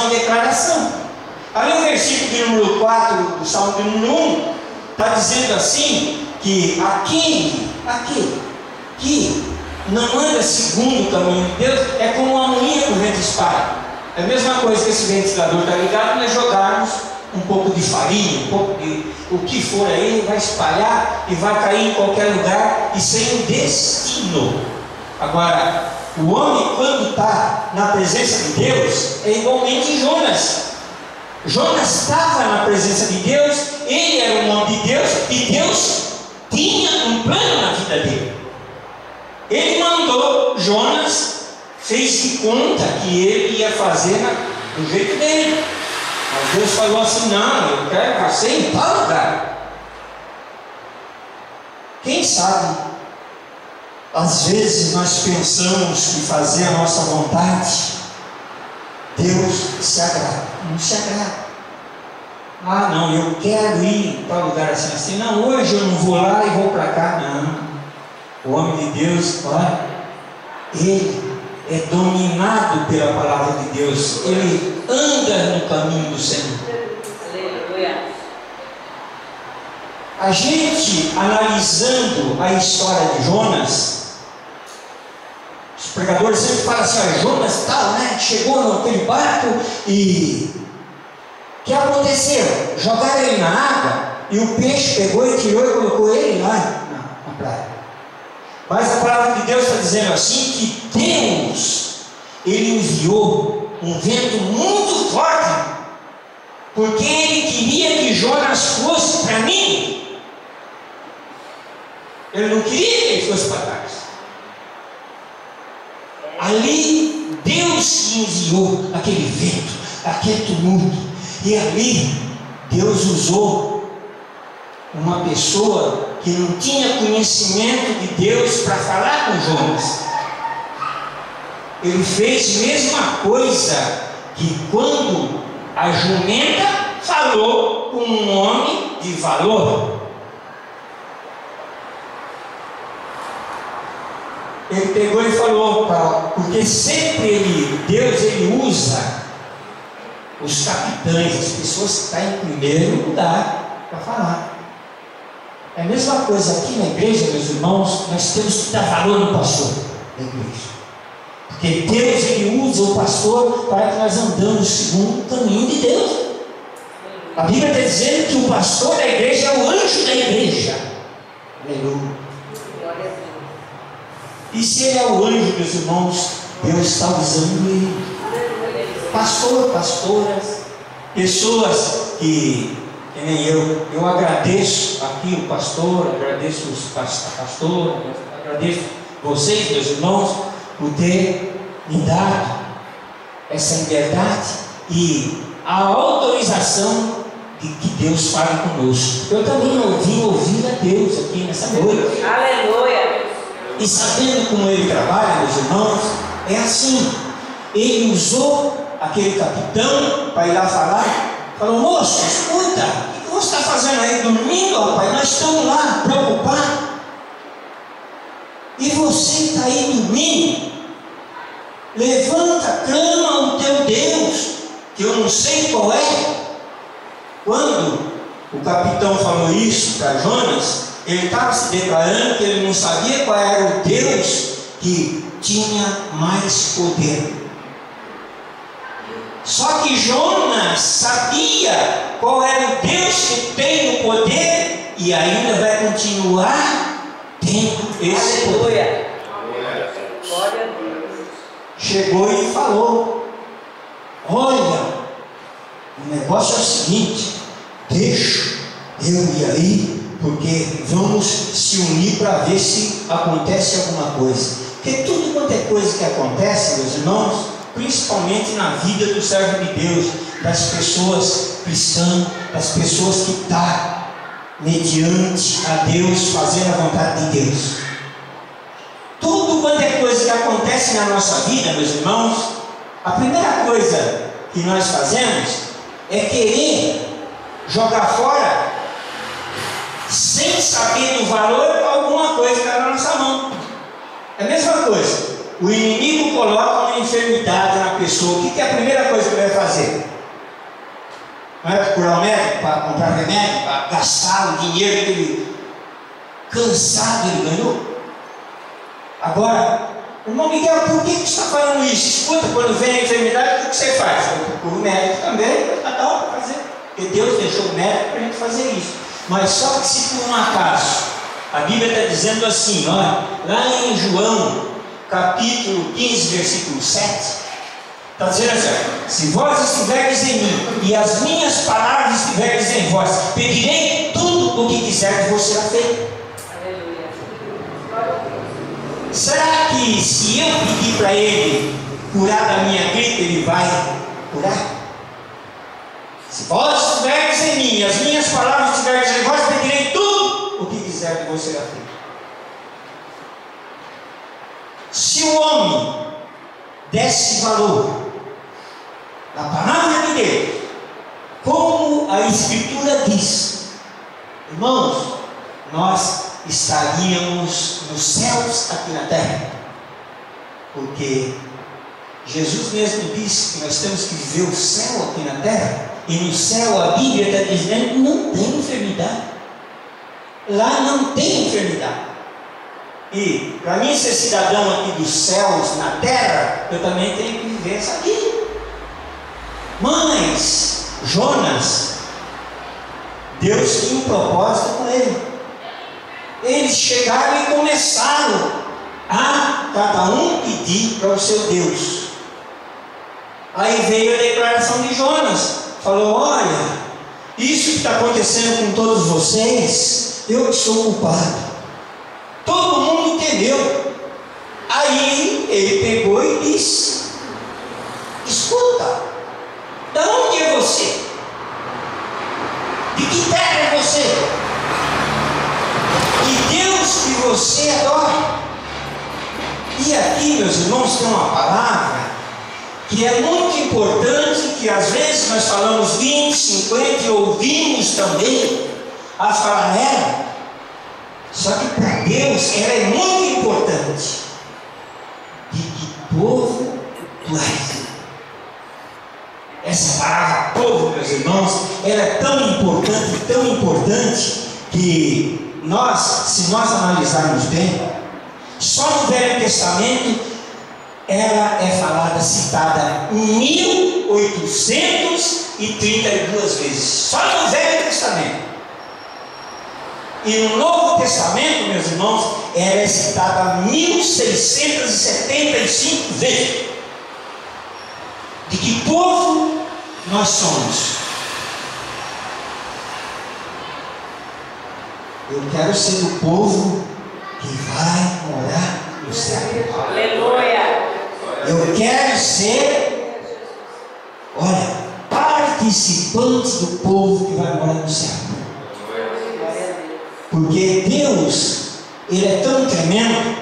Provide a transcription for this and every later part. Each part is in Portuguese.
uma declaração. Ali no versículo de número 4 do Salmo de número 1, está dizendo assim, que aquele que não anda segundo o caminho de Deus é como uma moinha que o vento espalha. É a mesma coisa que esse ventilador está ligado, nós jogarmos um pouco de farinha, um pouco de o que for aí, vai espalhar e vai cair em qualquer lugar e sem um destino. Agora, o homem, quando está na presença de Deus, é igualmente Jonas. Jonas estava na presença de Deus, ele era um homem de Deus e Deus tinha um plano na vida dele. Ele mandou Jonas, fez de conta que ele ia fazer do jeito dele. Mas Deus falou assim: não, eu quero você em tal lugar. Quem sabe, às vezes nós pensamos que fazer a nossa vontade, Deus se agrada. Não se agrada. Ah, não, eu quero ir para um lugar assim. Não, hoje eu não vou lá e vou para cá. Não. O homem de Deus, olha, ele é dominado pela palavra de Deus. Ele anda no caminho do Senhor. Aleluia. A gente, analisando a história de Jonas, os pregadores sempre falam assim: Jonas tal, né? Chegou naquele barco e o que aconteceu? Jogaram ele na água e o peixe pegou e tirou e colocou ele lá na praia. Mas a palavra de Deus está dizendo assim que Deus, ele enviou um vento muito forte, porque ele queria que Jonas fosse para mim. Ele não queria que ele fosse para trás. Ali Deus enviou aquele vento, aquele tumulto, e ali Deus usou uma pessoa que não tinha conhecimento de Deus para falar com Jonas. Ele fez a mesma coisa que quando a jumenta falou com um homem de valor. Ele pegou e falou, porque sempre Deus usa os capitães, as pessoas que estão em primeiro lugar para falar. É a mesma coisa aqui na igreja, meus irmãos. Nós temos que dar valor no pastor da igreja, porque Deus usa o pastor para que nós andamos segundo o caminho de Deus. A Bíblia está dizendo que o pastor da igreja é o anjo da igreja. Aleluia. E se ele é o anjo, meus irmãos, Deus está usando ele. Pastor, pastoras, pessoas que nem eu agradeço aqui o pastor, agradeço os pastores, agradeço vocês, meus irmãos, por ter me dado essa liberdade e a autorização de que Deus fale conosco. Eu também ouvi a Deus aqui nessa noite. Aleluia! E sabendo como ele trabalha, meus irmãos, é assim. Ele usou aquele capitão para ir lá falar. Falou: moço, escuta, o que você está fazendo aí dormindo, rapaz? Nós estamos lá preocupados. E você está aí dormindo? Levanta, clama ao teu Deus, que eu não sei qual é. Quando o capitão falou isso para Jonas, ele estava se declarando que ele não sabia qual era o Deus que tinha mais poder. Só que Jonas sabia qual era o Deus que tem o poder e ainda vai continuar tendo esse poder. Glória a Deus. Chegou e falou: olha, o negócio é o seguinte, deixa eu ir aí, porque vamos se unir para ver se acontece alguma coisa. Porque tudo quanto é coisa que acontece, meus irmãos, principalmente na vida do servo de Deus, das pessoas cristãs, das pessoas que estão mediante a Deus, fazendo a vontade de Deus. Tudo quanto é coisa que acontece na nossa vida, meus irmãos, a primeira coisa que nós fazemos é querer jogar fora, sem saber do valor, alguma coisa que está na nossa mão. É a mesma coisa. O inimigo coloca uma enfermidade na pessoa. O que é a primeira coisa que ele vai fazer? não é procurar um médico para comprar remédio, para gastar o dinheiro que ele, cansado, ele ganhou. Agora, irmão Miguel, por que você está falando isso? Escuta, quando vem a enfermidade, o que você faz? Eu procuro o médico também, para cada um para fazer. Porque Deus deixou o médico para a gente fazer isso. Mas só que se por um acaso, a Bíblia está dizendo assim, olha, lá em João, capítulo 15, versículo 7, está dizendo assim: se vós estiverdes em mim e as minhas palavras estiverdes em vós, pedirei tudo o que quiserdes, vos será feito. Aleluia. Será que se eu pedir para ele curar da minha gripe, ele vai curar? Se vós estiverdes em mim e as minhas palavras estiverdes em vós, pedirei tudo o que quiserdes, vos será feito. Se o homem desse valor à palavra de Deus, como a Escritura diz, irmãos, nós estaríamos nos céus aqui na terra, porque Jesus mesmo disse que nós temos que viver o céu aqui na terra, e no céu a Bíblia está dizendo que não tem enfermidade, lá não tem enfermidade. E para mim ser cidadão aqui dos céus na terra, eu também tenho que viver isso aqui. Mas Jonas, Deus tinha um propósito com ele. Eles chegaram e começaram a cada um pedir para o seu Deus. Aí veio a declaração de Jonas, falou: olha, isso que está acontecendo com todos vocês, eu que sou culpado. Todo mundo entendeu. Aí ele pegou e disse: escuta, de onde é você? De que terra é você? Que Deus que você adora? E aqui, meus irmãos, tem uma palavra que é muito importante, que às vezes nós falamos 20, 50 e ouvimos também a falar nela. Só que para Deus ela é muito importante. De que povo tu és? Essa palavra povo, meus irmãos, ela é tão importante que nós, se nós analisarmos bem, só no Velho Testamento ela é falada, citada 1832 vezes, só no Velho Testamento. E no Novo Testamento, meus irmãos, ela é citada 1675 vezes. De que povo nós somos? Eu quero ser o povo que vai morar no céu. Aleluia. Eu quero ser, olha, participante do povo que vai morar no céu. Porque Deus, Ele é tão tremendo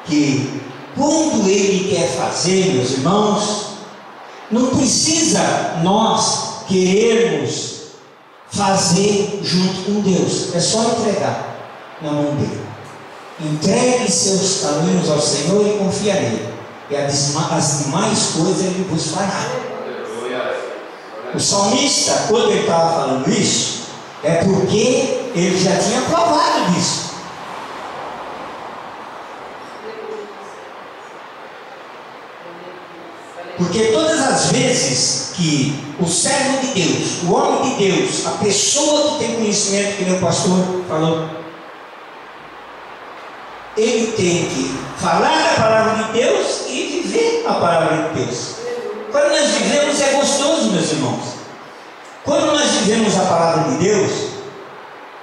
que quando Ele quer fazer, meus irmãos, não precisa nós querermos fazer junto com Deus, é só entregar na mão dele. Entregue seus caminhos ao Senhor e confia nele, e as demais coisas Ele vos fará. O salmista, quando ele estava falando isso, é porque ele já tinha provado disso. Porque todas as vezes que o servo de Deus, o homem de Deus, a pessoa que tem conhecimento, que nem o pastor falou, ele tem que falar da palavra de Deus e viver a palavra de Deus. Quando nós vivemos é gostoso, meus irmãos. Quando nós vivemos a palavra de Deus,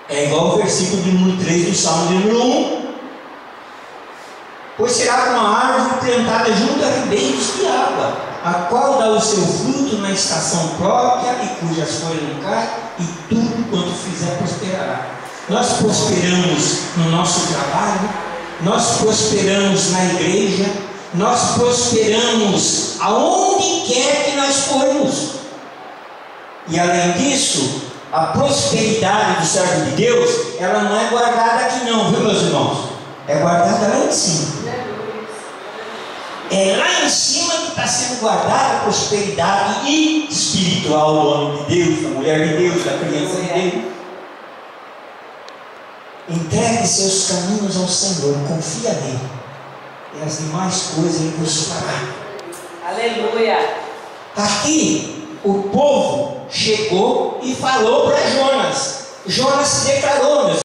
é igual o versículo de número 3 do Salmo de número 1. Pois será como uma árvore plantada junto a ribeiros de água, a qual dá o seu fruto na estação própria e cujas folhas não caem, e tudo quanto fizer prosperará. Nós prosperamos no nosso trabalho, nós prosperamos na igreja, nós prosperamos aonde quer que nós formos. E além disso, a prosperidade do servo de Deus, ela não é guardada aqui não, viu, meus irmãos? É guardada lá em cima. É lá em cima que está sendo guardada a prosperidade espiritual. espiritual do homem de Deus, da mulher de Deus, da criança de Deus. Entregue seus caminhos ao Senhor, confia nele, e as demais coisas ele vos fará. Aleluia. Aqui o povo chegou e falou para Jonas. Jonas se declarou, meus